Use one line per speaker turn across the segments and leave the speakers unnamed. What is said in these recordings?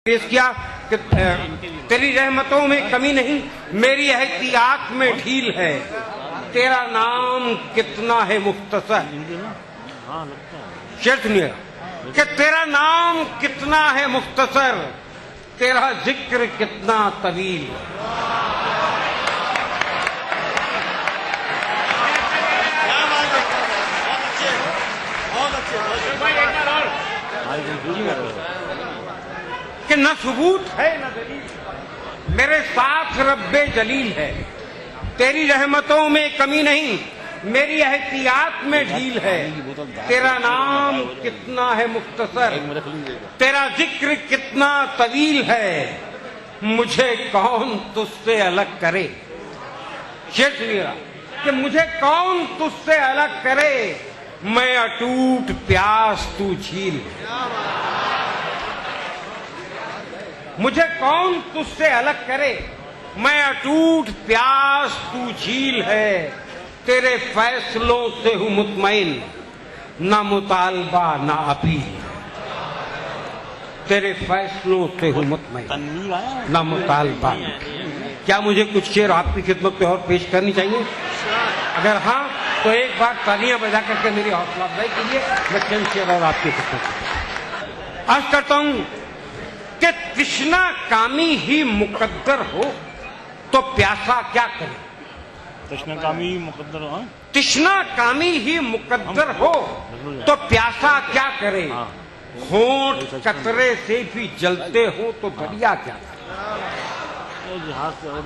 पेश किया कि तेरी रहमतों में कमी नहीं, मेरी एहतियात में ढील है, तेरा नाम कितना है मुख्तसर। शेर सुनिएगा कि तेरा नाम कितना है मुख्तसर, तेरा जिक्र कितना तवील। कि न सबूत है न दलील, मेरे साथ रब्बे जलील है, तेरी रहमतों में कमी नहीं, मेरी एहतियात में ढील है, तेरा नाम कितना है मुख्तसर, तेरा जिक्र कितना तवील है, मुझे कौन तुझसे अलग करे। शेर सुनिएगा कि मुझे कौन तुझसे अलग करे, मैं अटूट प्यास तू झील। मुझे कौन तुझसे अलग करे, मैं अटूट प्यास तू झील है, तेरे फैसलों से हूं मुतमईन, ना मुतालबा ना अपील। तेरे फैसलों से हूं मुतमईन, ना मुतालबा। क्या मुझे कुछ शेर आपकी खिदमत पे और पेश करनी चाहिए? अगर हाँ तो एक बार तालियां बजा करके मेरी हौसला अफजाई कीजिए। मैं चंद शेर और आपकी खिदमत आज करता हूं कि तृष्णा कामी ही मुकद्दर हो तो प्यासा क्या करे।
तृष्णा कामी मुकद्दर हो,
तृष्णा कामी ही मुकद्दर हो तो प्यासा क्या करे। होंठ कतरे से भी जलते हो तो दरिया क्या करे।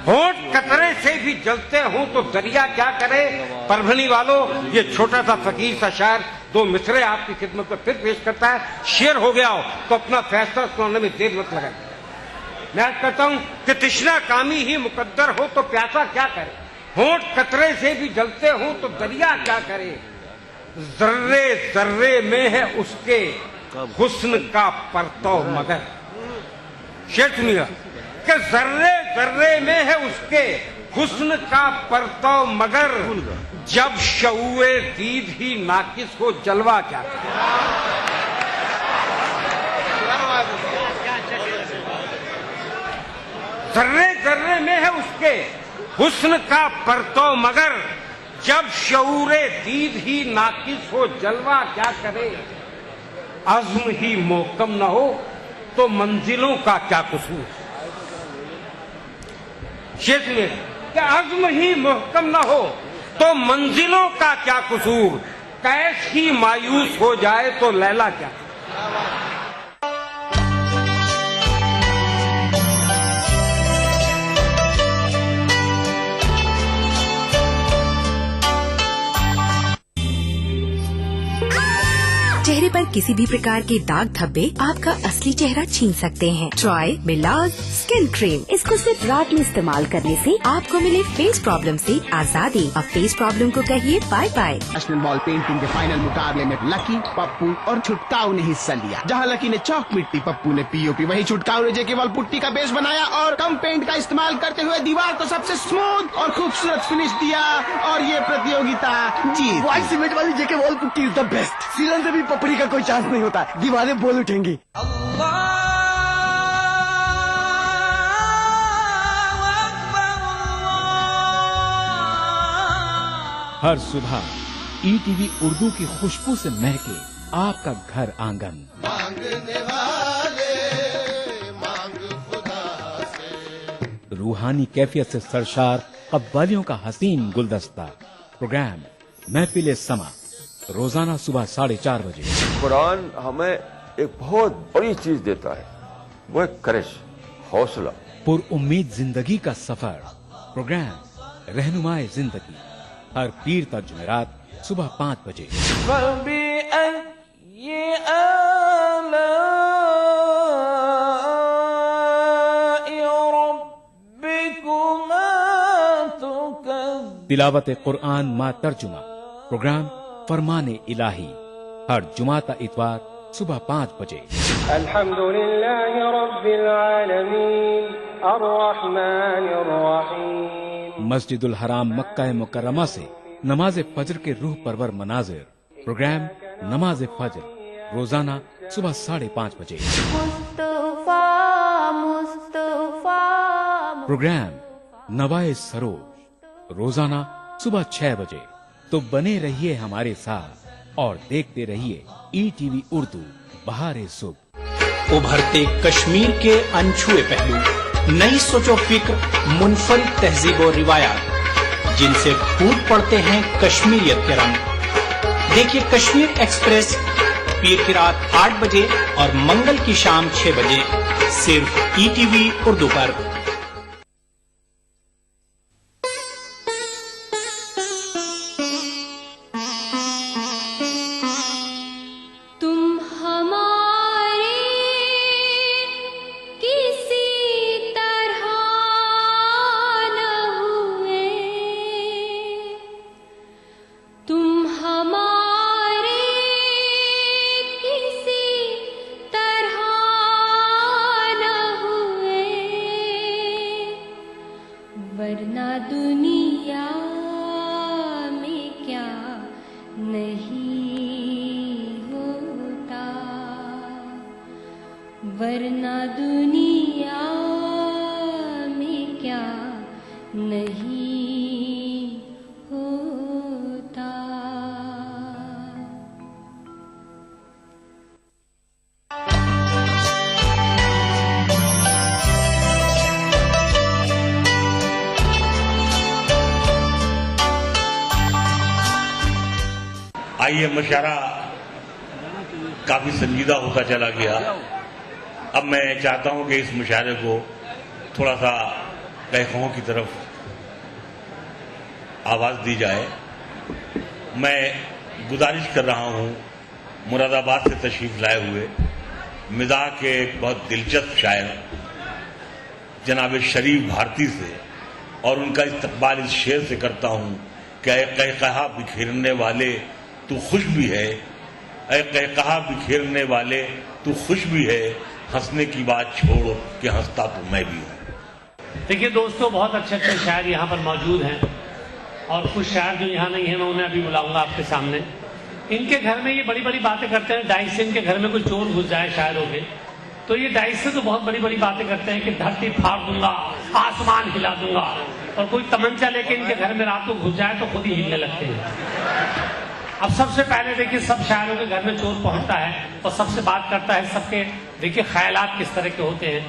होंठ कतरे से भी जलते हो तो दरिया क्या करे। परभनी वालों, ये छोटा सा फकीर सा शायर दो मिसरे आपकी खिदमत में फिर पेश करता है। शेर हो गया हो तो अपना फैसला सुनाने में देर मत लगाए। मैं आज कहता हूं कि तृष्णा कामी ही मुकद्दर हो तो प्यासा क्या करे। होंठ कतरे से भी जलते हो तो दरिया क्या करे। जर्रे जर्रे में है उसके हुस्न का परतव मगर। शेर सुनिएगा कि जर्रे जर्रे में है उसके हुस्न का परतव मगर, जब शऊए दीद ही नाकिस हो जलवा क्या करे। जर्रे जर्रे में है उसके हुस्न का परतव मगर, जब शऊरे दीद ही नाकिस हो जलवा क्या करे। अज़्म ही मोहकम न हो तो मंजिलों का क्या कसूर। शेष में कि अज़्म ही मोहकम न हो तो मंजिलों का क्या कसूर। कैस ही मायूस हो जाए तो लैला क्या।
चेहरे पर किसी भी प्रकार के दाग धब्बे आपका असली चेहरा छीन सकते हैं। ट्राई मिलाज स्किन क्रीम, इसको सिर्फ रात में इस्तेमाल करने से आपको मिले फेस प्रॉब्लम से आजादी। अब फेस प्रॉब्लम को कहिए bye bye.
National ball painting के फाइनल मुकाबले में लकी, पप्पू और छुटकाऊ ने हिस्सा लिया। जहां लकी ने चौक मिट्टी, पप्पू ने पीओपी, वहीं छुटकाऊ ने जेके वॉल पुट्टी का बेस बनाया और कम पेंट का इस्तेमाल करते हुए दीवार को सबसे स्मूथ और खूबसूरत फिनिश दिया और ये प्रतियोगिता जीत।
व्हाइट सीमेंट वाली JK wall putty is the best. सीलन से भी पपड़ी का कोई चांस नहीं होता, दीवारें बोल उठेंगी।
हर सुबह ईटीवी उर्दू की खुशबू से महके आपका घर आंगन।
मांगने वाले मांग खुदा से।
रूहानी कैफियत से सरशार कव्वालियों का हसीन गुलदस्ता। प्रोग्राम महफिल समा, रोजाना सुबह 4:30 बजे।
कुरान हमें एक बहुत बड़ी चीज देता है, वो है करिश, हौसला।
पुरउम्मीद जिंदगी का सफर। प्रोग्राम रहनुमाए जिंदगी, हर पीर तक जुमेरात सुबह 5 बजे। तिलावत कुरान मा तर्जुमा, प्रोग्राम फरमाने इलाही, हर जुमाता इतवार सुबह 5 बजे।
अल्हम्दुलिल्लाहि रब्बिल आलमीन अर्रहमानिर रहीम।
मस्जिदुल हराम मक्का मुकर्रमा से नमाज फजर के रूह परवर मनाजिर। प्रोग्राम नमाज फजर, रोजाना सुबह 5:30 बजे। प्रोग्राम नवाए सरोज रोजाना सुबह 6 बजे। तो बने रहिए हमारे साथ और देखते रहिए ETV उर्दू बहारे सुबह।
उभरते कश्मीर के अनछुए पहलू, नई सोचो फिक्र, मुनफरिद तहजीब और रिवायात जिनसे फूट पड़ते हैं कश्मीरियत के रंग। देखिए कश्मीर एक्सप्रेस पीर की रात 8 बजे और मंगल की शाम 6 बजे सिर्फ ETV उर्दू पर।
वरना दुनिया में क्या नहीं होता, वरना दुनिया में क्या नहीं होता।
आइए मुशायरा काफी संजीदा होता चला गया। अब मैं चाहता हूं कि इस मुशायरे को थोड़ा सा तहखाओं की तरफ आवाज दी जाए। मैं गुजारिश कर रहा हूं मुरादाबाद से तशरीफ लाए हुए मिजाह के एक बहुत दिलचस्प शायर जनाब शरीफ भारती से, और उनका इस्तकबाल इस शेर से करता हूं कि कहा बिखेरने वाले तू खुश भी है, कहा बिखेरने वाले तू खुश भी है, हंसने की बात छोड़ कि हंसता तो मैं भी हूं।
देखिए दोस्तों, बहुत अच्छे अच्छे शायर यहाँ पर मौजूद हैं और कुछ शायर जो यहाँ नहीं है मैं उन्हें अभी बुलाऊंगा आपके सामने। इनके घर में ये बड़ी बड़ी बातें करते हैं। डाइस से इनके घर में कोई चोर घुस जाए शायरों के, तो ये डाइस से तो बहुत बड़ी बड़ी बातें करते हैं कि धरती फाड़ दूंगा, आसमान हिला दूंगा, और कोई तमंचा लेके इनके घर में रात को घुस जाए तो खुद ही हिलने लगते हैं। अब सबसे पहले देखिए, सब शायरों के घर में चोर पहुंचता है और सबसे बात करता है। सबके देखिए ख्यालात किस तरह के होते हैं।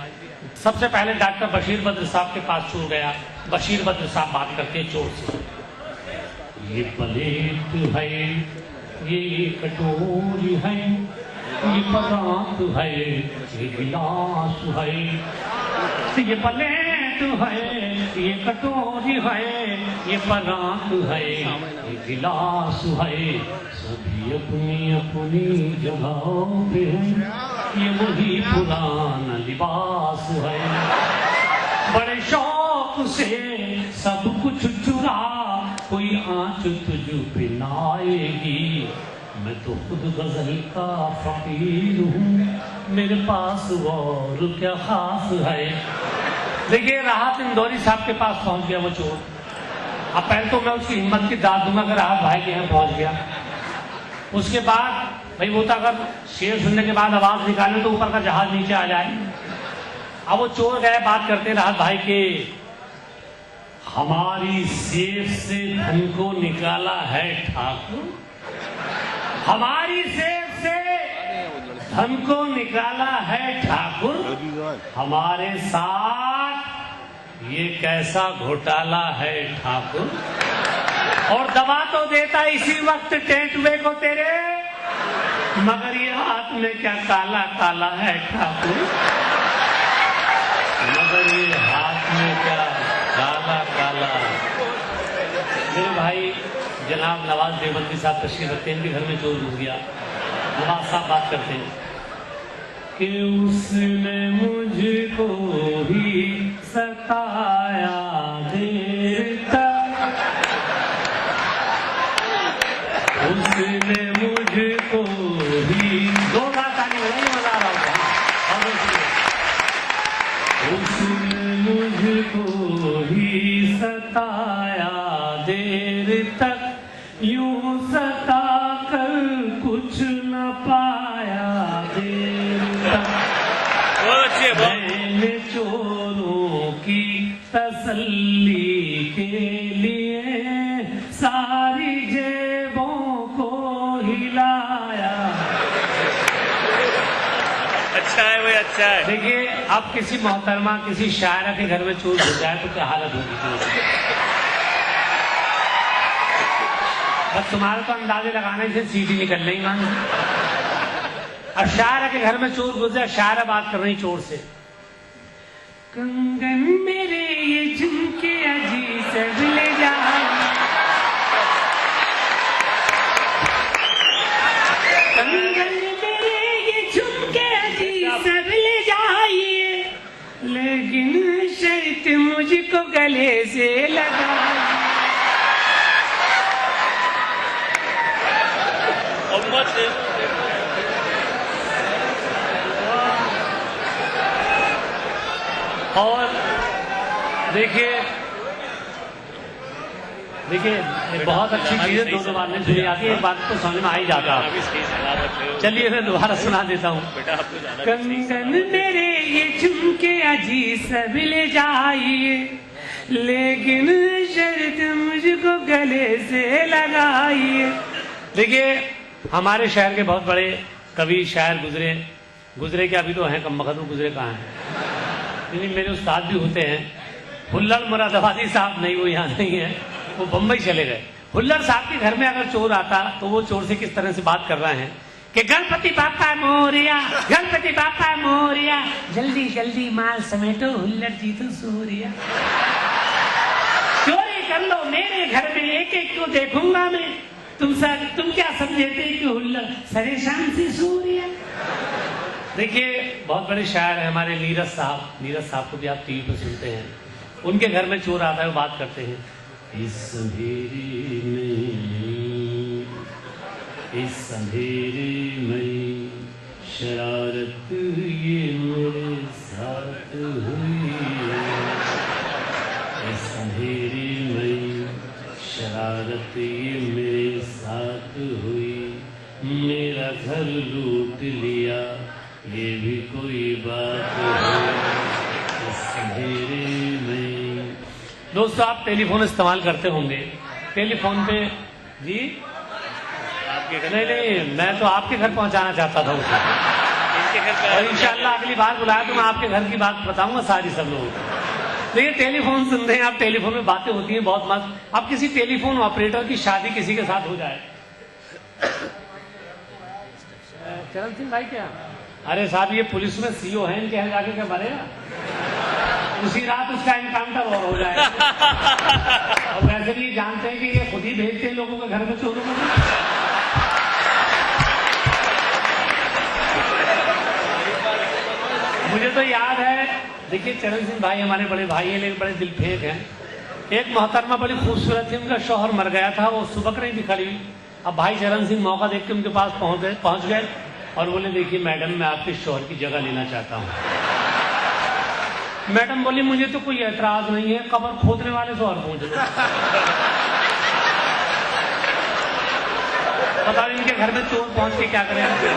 सबसे पहले डॉक्टर बशीर बद्र साहब के पास चोर गया। बशीर बद्र साहब बात करते हैं चोर से। ये प्लेट है, ये कटोरी है, ये परात है, ये गिलास है, ये प्लेट है, ये कटोरी है, ये परात है, ये गिलास है, सभी अपनी अपनी जगहों पे है, ये वही पुराना लिबास है। बड़े शौक से सब कुछ चुरा, कोई आंच तुझ पे नाएगी, मैं तो खुद गजल का फकीर हूँ, मेरे पास और क्या खास है। देखिए राहत इंदौरी साहब के पास पहुंच गया वो चोर। अब पहले तो मैं उसकी हिम्मत की दाद दूंगा अगर राहत भाई के यहाँ पहुंच गया। उसके बाद भाई वो तो अगर शेर सुनने के बाद आवाज निकाले तो ऊपर का जहाज नीचे आ जाए। अब वो चोर गए बात करते राहत भाई के, हमारी सेफ से धन को निकाला है ठाकुर, हमारी सेफ से धन को निकाला है ठाकुर, हमारे साथ ये कैसा घोटाला है ठाकुर, और दबा तो देता इसी वक्त टेंटवे को तेरे, मगर ये हाथ में क्या काला काला है ठाकुर, मगर ये हाथ में क्या काला काला। मेरे भाई जनाब नवाज देवबंदी साहब तशरीफ रखते हैं, इनके घर में चोर घुस गया। नवाज साहब बात करते हैं कि उसने मुझको ही सताया देर तक, उसने मुझको ही दो बात आने नहीं मजा रहा था, उसने मुझको ही सताया देर तक, यूं सता कर कुछ न पाया देर तक, मैंने चोरों की तसल्ली के लिए सारी जेबों को हिलाया।
अच्छा है भाई, अच्छा है।
देखिए, अब किसी मोहतरमा किसी शायरा के घर में चोर घुस जाए तो क्या हालत होगी। बस तुम्हारे तो अंदाजे लगाने से सीटी निकल नहीं मांगी। और शायरा के घर में चोर घुस जाए, शायरा बात कर रही चोर से, कंगन मेरे ये झुमके अजी सब ले जा, कंगन मेरे ये झुमके अजी सब ले जाइए, लेकिन शर्त मुझको गले से लगाइए। और देखिए बहुत अच्छी चीज है, दो बार नहीं सुनी आती, एक बात तो समझ में आ ही जाता है। चलिए मैं दोबारा सुना देता हूँ। कंगन मेरे ये झुमके अजी सब ले जाइए, लेकिन शर्त मुझको गले से लगाइए। देखिए, हमारे शहर के बहुत बड़े कवि शायर गुजरे के अभी तो हैं, कम वक्त गुजरे कहाँ हैं, लेकिन मेरे उस्ताद भी होते हैं। हुल्लड़ मुरादाबादी साहब नहीं, वो यहाँ नहीं है, वो बम्बई चले गए। हुल्लड़ साहब के घर में अगर चोर आता तो वो चोर से किस तरह से बात कर रहे हैं कि गणपति बापा मोरिया, गणपति बापा मोरिया, जल्दी जल्दी माल समेटो, हुल्लड़ जी तो सूरिया, चोरी कर लो मेरे घर में, एक एक को देखूंगा मैं, तुम क्या समझते कि हुल्लड़ सरेशान से सूरिया। देखिए, बहुत बड़े शायर हैं हमारे नीरज साहब को भी आप टीवी पर सुनते हैं। उनके घर में चोर आता है, वो बात करते हैं, इस अंधेरे में शरारत ये मेरे साथ हुई, इस अंधेरे में शरारत ये मेरे साथ हुई, मेरा घर लूट लिया ये भी कोई बात है, इस अंधेरे में। दोस्तों, आप टेलीफोन इस्तेमाल करते होंगे, टेलीफोन पे जी आपके घर? नहीं, मैं तो आपके घर पहुंचाना चाहता था उसे, इनके घर पे, और इंशाल्लाह अगली बार बुलाया तो मैं आपके घर की बात बताऊंगा सारी सब लोगों को। देखिए, टेलीफोन सुनते हैं आप, टेलीफोन में बातें होती हैं बहुत मस्त। अब किसी टेलीफोन ऑपरेटर की शादी किसी के साथ हो जाए, चरण सिंह भाई क्या, अरे साहब ये पुलिस में सीओ है, इनके यहाँ जाके क्या मरेगा, उसी रात उसका एनकाउंटर और हो जाएगा। और वैसे भी जानते हैं कि ये खुद ही भेजते हैं लोगों के घर में चोरों को। मुझे तो याद है, देखिए चरण सिंह भाई हमारे बड़े भाई हैं, लेकिन बड़े दिलफेक हैं। एक मोहतरमा बड़ी खूबसूरत थी, उनका शौहर मर गया था, वो सुबक रही थी खड़ी। अब भाई चरण सिंह मौका देख के उनके पास पहुंच गए और बोले, देखिए मैडम, मैं आपके शौहर की जगह लेना चाहता हूँ। मैडम बोली, मुझे तो कोई एतराज नहीं है, कब्र खोदने वाले शौहर पूछ लो। बताओ इनके घर में चोर पहुंच के क्या करेंगे,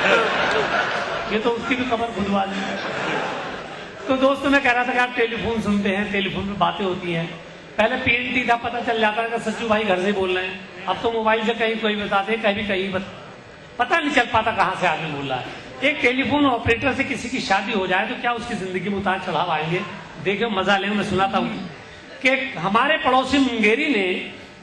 ये तो उसकी भी कब्र खुदवा देंगे। तो दोस्तों, मैं कह रहा था कि आप टेलीफोन सुनते हैं, टेलीफोन में बातें होती हैं। पहले पीएनटी था, पता चल जाता है कि सच्चू भाई घर से बोल रहे हैं। अब तो मोबाइल से कहीं कोई बताते, कहीं पता नहीं चल पाता कहां से आदमी बोल रहा है। एक टेलीफोन ऑपरेटर से किसी की शादी हो जाए तो क्या उसकी जिंदगी में उतार चढ़ाव आएंगे। देखिए मजा लेंगे। मैं सुनाता हूँ कि हमारे पड़ोसी मुंगेरी ने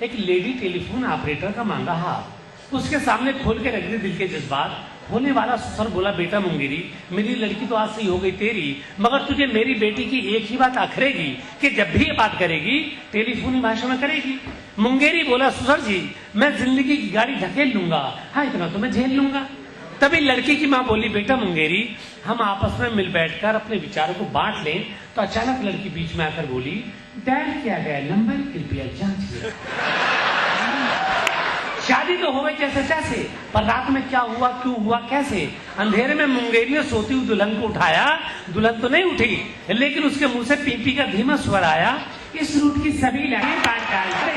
एक लेडी टेलीफोन ऑपरेटर का मांगा हाथ, उसके सामने खोल के रख दी दिल के जज्बात। होने वाला सर बोला, बेटा मुंगेरी, मेरी लड़की तो आज से ही हो गई तेरी, मगर तुझे मेरी बेटी की एक ही बात आखरेगी कि जब भी ये बात करेगी टेलीफोनी भाषा में करेगी। मुंगेरी बोला, ससुर जी मैं जिंदगी की गाड़ी धकेल लूंगा, हाँ इतना तो मैं झेल लूंगा। तभी लड़की की माँ बोली, बेटा मुंगेरी हम आपस में मिल बैठकर अपने विचारों को बांट लें। तो अचानक लड़की बीच में आकर बोली, डायल किया गया नंबर कृपया जांचिए। शादी तो हो गई जैसे तैसे, पर रात में क्या हुआ, क्यों हुआ, कैसे? अंधेरे में मुंगेरी ने सोती हुई दुल्हन को उठाया। दुल्हन तो नहीं उठी, लेकिन उसके मुंह से पीपी का धीमा स्वर आया, इस रूट की सभी लाइनें काट डालते।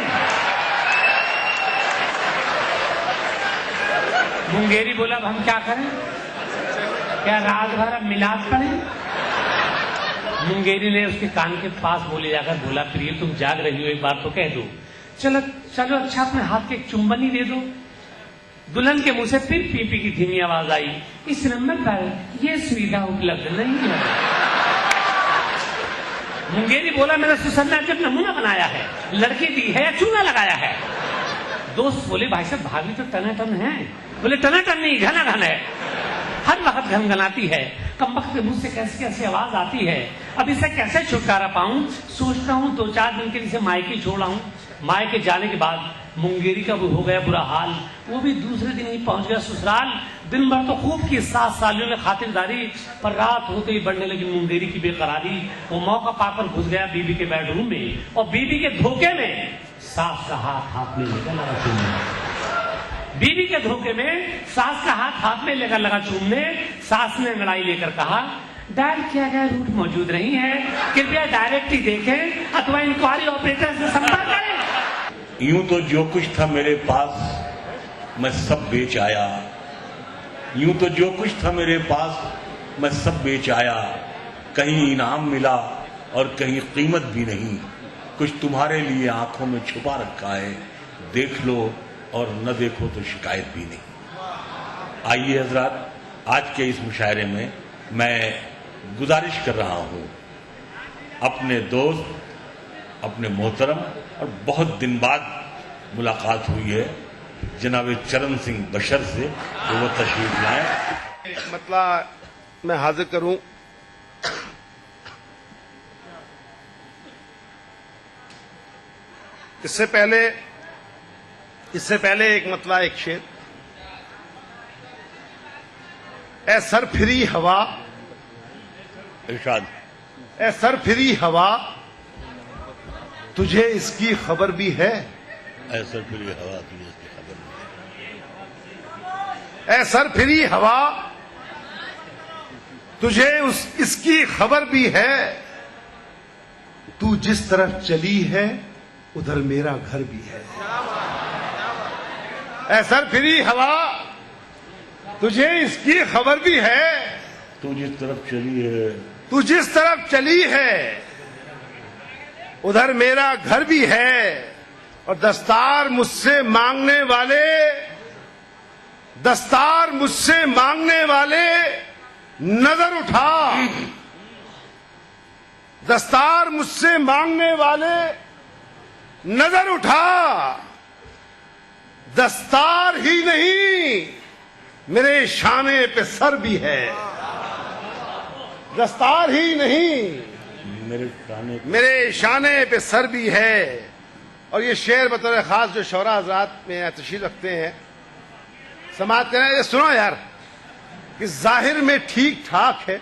मुंगेरी बोला, अब हम क्या करें, क्या रात भर अब मिलाद पड़े? मुंगेरी ने उसके कान के पास बोले जाकर बोला, प्रिय तुम जाग रही हो, एक बार तो कह दो। चलो चलो अच्छा अपने हाथ के एक चुंबन ही दे दो। दुल्हन के मुंह से फिर पीपी की धीमी आवाज आई, इस नंबर पर यह सुविधा उपलब्ध नहीं है। मुंगेरी बोला, मैंने सुसन्ना जब नमूना बनाया है, लड़की दी है या चूना लगाया है। दोस्त बोले, भाई साहब भाभी तो टनाटन है। बोले टनाटन नहीं, घना घन है, हर वक्त घनघनाती है, कमबख्त के मुंह से कैसी कैसी आवाज आती है। अब इसे कैसे छुटकारा पाऊं? सोचता हूं 2-4 दिन के लिए मायके छोड़ आऊं। मायके जाने के बाद मुंगेरी का भी हो गया बुरा हाल, वो भी दूसरे दिन ही पहुंच गया ससुराल। दिन भर तो खूब की 7 सालियों ने खातिरदारी, पर रात होते ही बढ़ने लगी मुंगेरी की बेकरारी। वो मौका पाकर घुस गया बीबी के बेडरूम में, और बीबी के धोखे में सास का हाथ में लेकर लगा चूमने। बीबी के धोखे में सास का हाथ में लेकर लगा चूमने। सास ने अंगड़ाई लेकर कहा, डायल किया गया रूट मौजूद नहीं है, कृपया डायरेक्ट ही देखें अथवा इंक्वायरी ऑपरेटर से संपर्क करें।
यूं तो जो कुछ था मेरे पास मैं सब बेच आया, यूं तो जो कुछ था मेरे पास मैं सब बेच आया। कहीं इनाम मिला और कहीं कीमत भी नहीं, कुछ तुम्हारे लिए आंखों में छुपा रखा है, देख लो और न देखो तो शिकायत भी नहीं। आइए हजरात, आज के इस मुशायरे में मैं गुजारिश कर रहा हूं अपने दोस्त, अपने मोहतरम और बहुत दिन बाद मुलाकात हुई है जनाब चरण सिंह बशर से, तो वो तशरीफ लाए।
मतलब मैं हाजिर करूं इससे पहले एक मतलब एक शेर, ए सरफिरी हवा,
इरशाद,
ए सरफिरी हवा तुझे इसकी खबर भी है।
ऐ सरफिरी हवा तुझे इसकी खबर भी
है। ऐ सरफिरी हवा तुझे इसकी खबर भी है। तू जिस तरफ चली है उधर मेरा घर भी है। ऐ सरफिरी हवा तुझे इसकी खबर भी है।
तू जिस तरफ चली है,
तू जिस तरफ चली है उधर मेरा घर भी है। और दस्तार मुझसे मांगने वाले, दस्तार मुझसे मांगने वाले नजर उठा। दस्तार मुझसे मांगने वाले नजर उठा। दस्तार ही नहीं मेरे शाने पे सर भी है। दस्तार ही नहीं मेरे शाने पे सर भी है। और ये शेर बतौर खास जो शौरा हजरात में तशरीफ रखते हैं समाज कहना, ये सुनो यार कि जाहिर में ठीक ठाक है,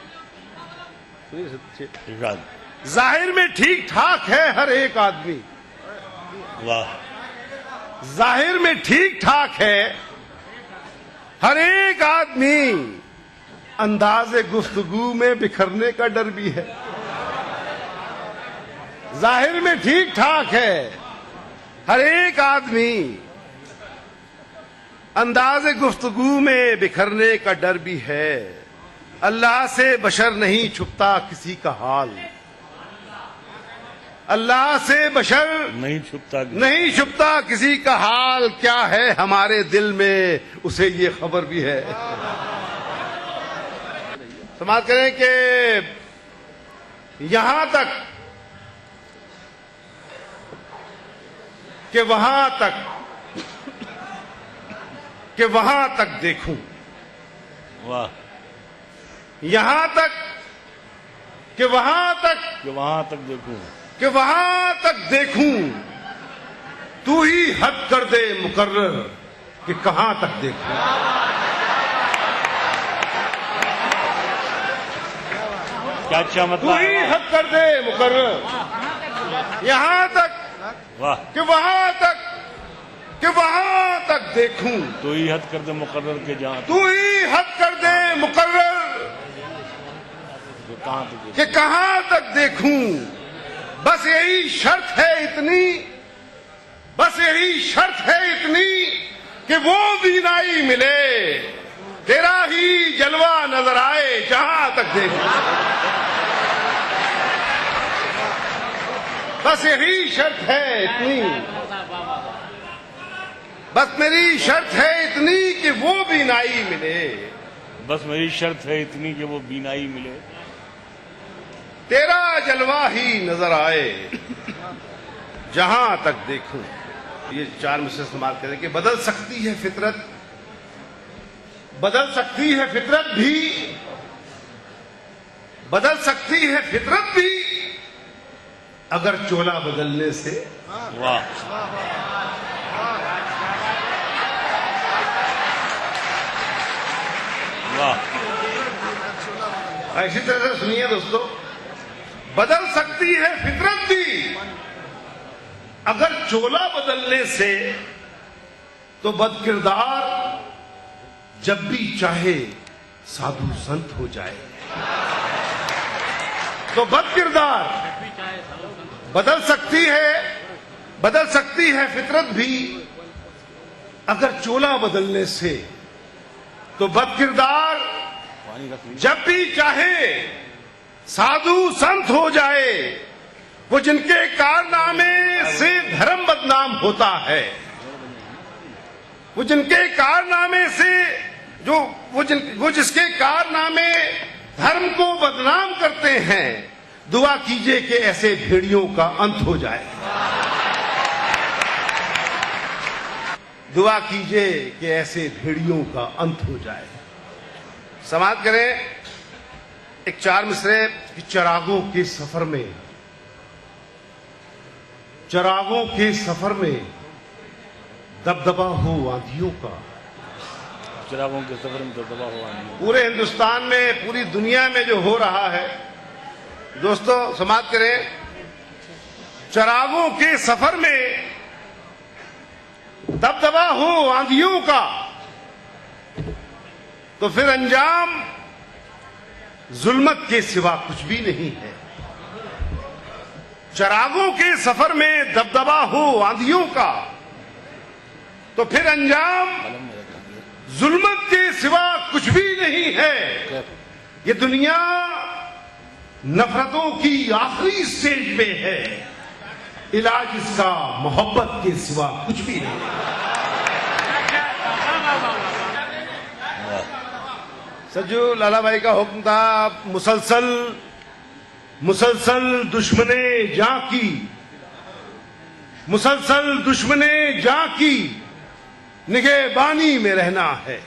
जाहिर में ठीक ठाक है हर एक आदमी।
वाह,
जाहिर में ठीक ठाक है हर एक आदमी, अंदाज़े गुफ्तगू में बिखरने का डर भी है। जाहिर में ठीक ठाक है हर एक आदमी, अंदाज़े गुफ्तगू में बिखरने का डर भी है। अल्लाह से बशर नहीं छुपता किसी का हाल। अल्लाह से बशर नहीं छुपता किसी का हाल। क्या है हमारे दिल में उसे ये खबर भी है। समाज करें कि यहां तक कि वहां तक देखूं।
वाह,
यहां तक कि वहां तक
देखूं,
कि वहां तक देखूं। तू ही हद कर दे मुकर्रर कि कहां तक देखूं।
क्या अच्छा मतलब,
तू ही हद कर दे मुकर्रर यहां तक
वाह,
कि वहां तक देखूं।
तो ही हद कर दे मुकर्रर के जहां,
तू ही हद कर दे मुकर्रर कि कहां तक देखूं। बस यही शर्त है इतनी, बस यही शर्त है इतनी कि वो बीनाई मिले, तेरा ही जलवा नजर आए जहां तक देखूं। बस यही शर्त है इतनी, बस मेरी शर्त है इतनी कि वो बीनाई मिले,
बस मेरी शर्त है इतनी कि वो बीनाई मिले,
तेरा जलवा ही नजर आए जहां तक देखूं। ये 4 मिसरे इस्तेमाल करें कि बदल सकती है फितरत, बदल सकती है फितरत भी, बदल सकती है फितरत भी अगर चोला बदलने से।
वाह, वाह।
इसी तरह से सुनिए दोस्तों, बदल सकती है फितरत भी अगर चोला बदलने से, तो बदकिरदार जब भी चाहे साधु संत हो जाए। तो बदकिरदार बदल सकती है फितरत भी अगर चोला बदलने से, तो बदकिरदार जब भी चाहे साधु संत हो जाए। वो जिनके कारनामे से धर्म बदनाम होता है, वो जिनके कारनामे से वो जिसके कारनामे धर्म को बदनाम करते हैं, दुआ कीजिए कि ऐसे भेड़ियों का अंत हो जाए। दुआ कीजिए कि ऐसे भेड़ियों का अंत हो जाए। समाप्त करें एक 4 मिसरे कि चिरागों के सफर में, चिरागों के सफर में दबदबा हो आंधियों का,
चिरागों के सफर में दबदबा हो आंधियों।
पूरे हिंदुस्तान में, पूरी दुनिया में जो हो रहा है दोस्तों, समाप्त करें चिरागों के सफर में दबदबा हो आंधियों का, तो फिर अंजाम जुल्मत के सिवा कुछ भी नहीं है। चिरागों के सफर में दबदबा हो आंधियों का, तो फिर अंजाम जुल्मत के सिवा कुछ भी नहीं है। ये दुनिया नफरतों की आखिरी स्टेज पे है, इलाज इसका मोहब्बत के सिवा कुछ भी नहीं। सज्जू लाला भाई का हुक्म था, मुसलसल दुश्मने जां की, मुसलसल दुश्मने जां की निगहबानी में रहना है।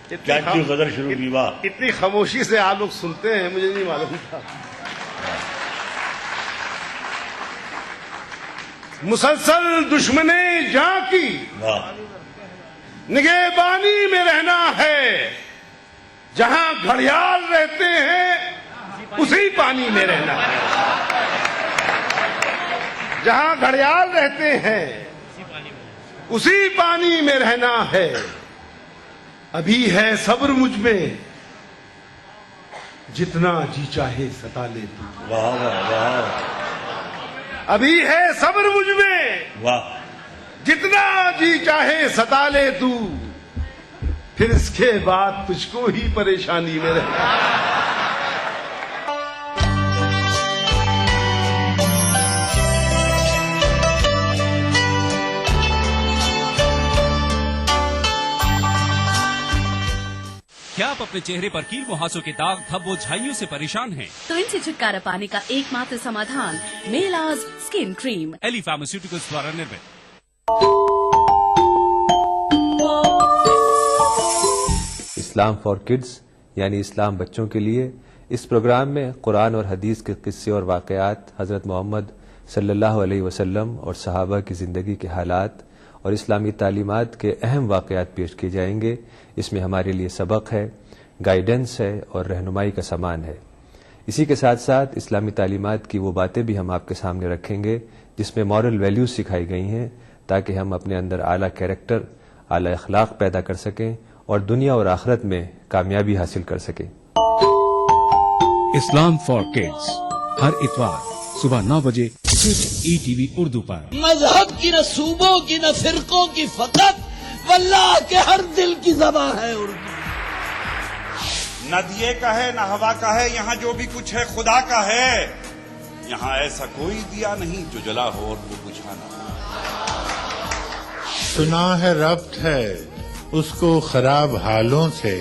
क्या गदर शुरू की बात,
इतनी खामोशी से आप लोग सुनते हैं, मुझे नहीं मालूम था। मुसलसल दुश्मने जां की निगहबानी में रहना है, जहां घड़ियाल रहते हैं उसी पानी में रहना है। जहां घड़ियाल रहते हैं उसी पानी में रहना है। अभी है सब्र मुझ में, जितना जी चाहे सता ले तू।
वाह वाह वाह।
अभी है सब्र मुझ में,
वाह,
जितना जी चाहे सता ले तू, फिर इसके बाद तुझको ही परेशानी में रहना।
क्या आप अपने चेहरे पर कील मुहासों के दाग धब्बों झाइयों से परेशान हैं?
तो इनसे छुटकारा पाने का एकमात्र समाधान मेलाज स्किन क्रीम,
एली फार्मास्यूटिकल्स द्वारा निर्मित।
इस्लाम फॉर किड्स यानी इस्लाम बच्चों के लिए, इस प्रोग्राम में कुरान और हदीस के किस्से और वाक़यात, हज़रत मोहम्मद सल्लल्लाहु अलैहि वसल्लम और सहाबा की ज़िंदगी के हालात और इस्लामी तालीमात के अहम वाक़यात पेश किए जाएंगे। इसमें हमारे लिए सबक है, गाइडेंस है और रहनुमाई का सामान है। इसी के साथ साथ इस्लामी तालीमात की वो बातें भी हम आपके सामने रखेंगे जिसमें मॉरल वैल्यूज सिखाई गई हैं, ताकि हम अपने अंदर आला कैरेक्टर, आला अखलाक पैदा कर सकें और दुनिया और आखिरत में कामयाबी हासिल कर सकें।
इस्लाम फॉर किड्स हर इतवार सुबह 9 बजे सिर्फ ETV उर्दू पर।
मजहब की न सूबों की न फिरकों की फकत, वल्लाह के हर दिल की ज़बान है उर्दू।
न दिए का है न हवा का है, यहाँ जो भी कुछ है खुदा का है। यहाँ ऐसा कोई दिया नहीं जो जला हो और वो बुझा ना हो।
सुना है रब्त है उसको खराब हालों से,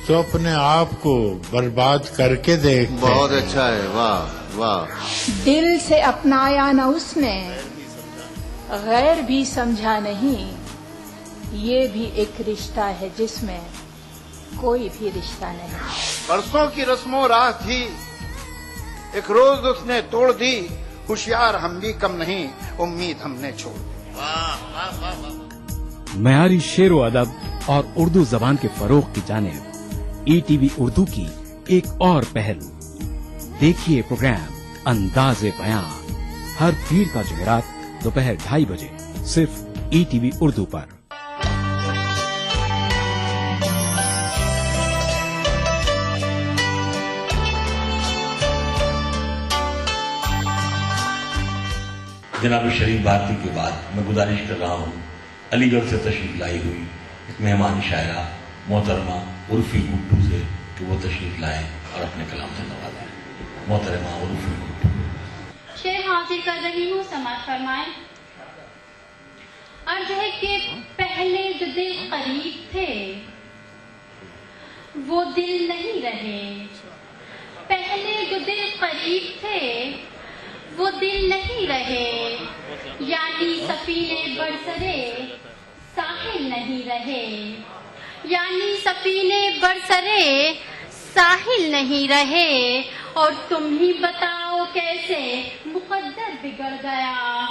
तो अपने आप को बर्बाद करके देख।
बहुत अच्छा है, वाह वाह।
दिल से अपनाया न उसने, गैर भी समझा नहीं, ये भी एक रिश्ता है जिसमें कोई भी रिश्ता नहीं।
बरसों की रस्मों राह थी, एक रोज उसने तोड़ दी, होशियार हम भी कम नहीं, उम्मीद हमने छोड़ दी।
मयारी शेरो अदब और उर्दू जबान के फरोग की जानिब ETV उर्दू की एक और पहल। देखिए प्रोग्राम अंदाज़े बयां हर पीर का जुमेरात दोपहर 2:30 बजे सिर्फ ETV उर्दू पर।
जनाब शरीफ भारती के बाद मैं गुजारिश कर रहा हूँ अलीगढ़ से तशरीफ लाई हुई एक मेहमान शायरा मोहतरमा उर्फी गुड्डू से कि वो तशरीफ लाएं और अपने कलाम से नवाजें। मोहतरमा उर्फी गुड्डू।
शेर हाजिर कर रही हूँ, समाज फरमाएं। अर्ज है कि पहले जो दिल करीब थे वो दिल नहीं रहे, पहले जो दिल करीब थे वो दिल नहीं रहे, यानी सफीने बरसरे साहिल नहीं रहे, यानी सफीने बरसरे साहिल नहीं रहे। और तुम ही बताओ कैसे मुकद्दर बिगड़ गया,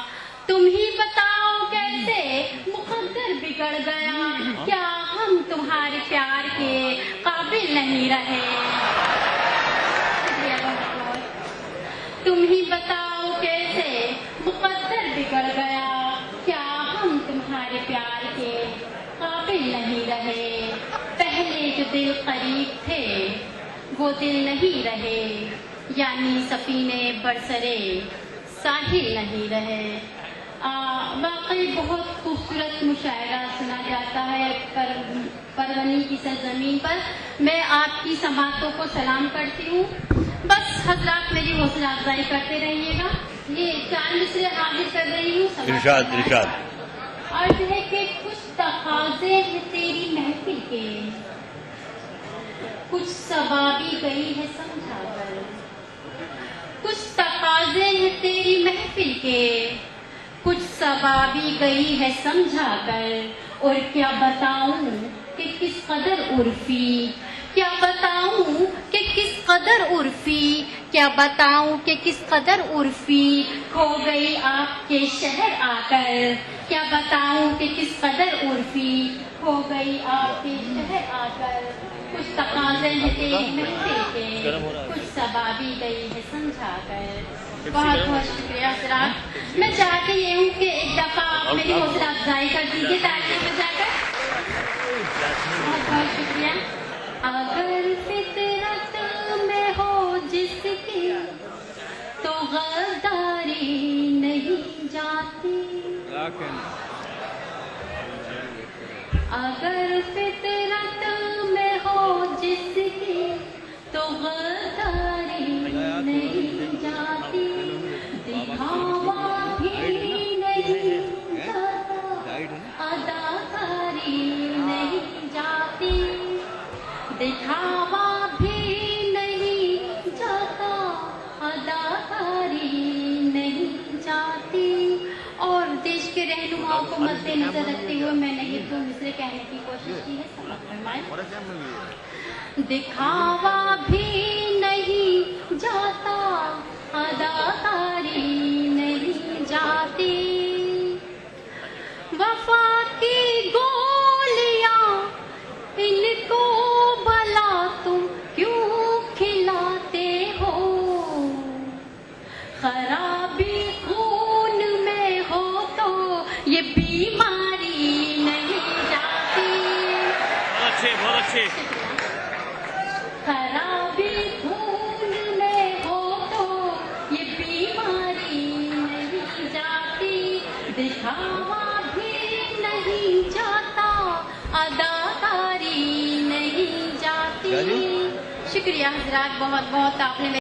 तुम ही बताओ कैसे मुकद्दर बिगड़ गया, क्या हम तुम्हारे प्यार के काबिल नहीं रहे। तुम ही बताओ कैसे मुकद्दर बिगड़ गया, क्या हम तुम्हारे प्यार के काबिल नहीं रहे। पहले जो दिल करीब थे वो दिल नहीं रहे, यानी सफीने बरसरे साहिल नहीं रहे। वाकई बहुत खूबसूरत मुशायरा सुना जाता है परवनी की सरजमीन पर। मैं आपकी समातों को सलाम करती हूँ, बस हजरात मेरी हौसला अफजाई करते रहिएगा। ये 4 मिसरे हाजिर कर रही हूँ।
इरशाद इरशाद।
अर्ज है कि कुछ तकाजे है तेरी महफिल के, कुछ सवाबी गई है समझा कर, कुछ तकाजे है तेरी महफिल के, कुछ सवाबी गई है समझा कर। और क्या बताऊं कि किस कदर उर्फी, क्या बताऊं कि किस कदर उर्फी, क्या बताऊं कि किस कदर उर्फी हो गई आपके शहर आकर। क्या बताऊं कि किस कदर उर्फी हो गई आपके शहर आकर। कुछ तकाज़े हैं तेरी महफिल के, कुछ सवाबी गई है समझा कर। बहुत बहुत शुक्रिया सराफ। मैं चाहती ये हूँ कि एक दफा आप मेरी हौसला अफजाई कर दीजिए ताकि में जाकर। बहुत बहुत शुक्रिया। अगर फितरत में हो जिसकी तो गद्दारी नहीं जाती, अगर फितरत में हो जिसकी तो गद्दारी नहीं जाती, दिखावा भी नहीं जाता, अदाकारी नहीं जाती, दिखावा भी नहीं जाता, अदाकारी नहीं जाती। और देश के रहनुमाओं को मद्देनजर रखते हुए मैंने ये 2 मिसरे कहने की कोशिश की है, समझ फरमाएं। दिखावा भी नहीं जाता, अदाकारी नहीं जाती, वफा की गोलियां इनको भला तुम क्यों खिलाते हो, खराबी खून में हो तो ये बीमारी नहीं जाती।
बहुत अच्छे बहुत अच्छे।
खराबी शुक्रिया हजरात, बहुत बहुत आपने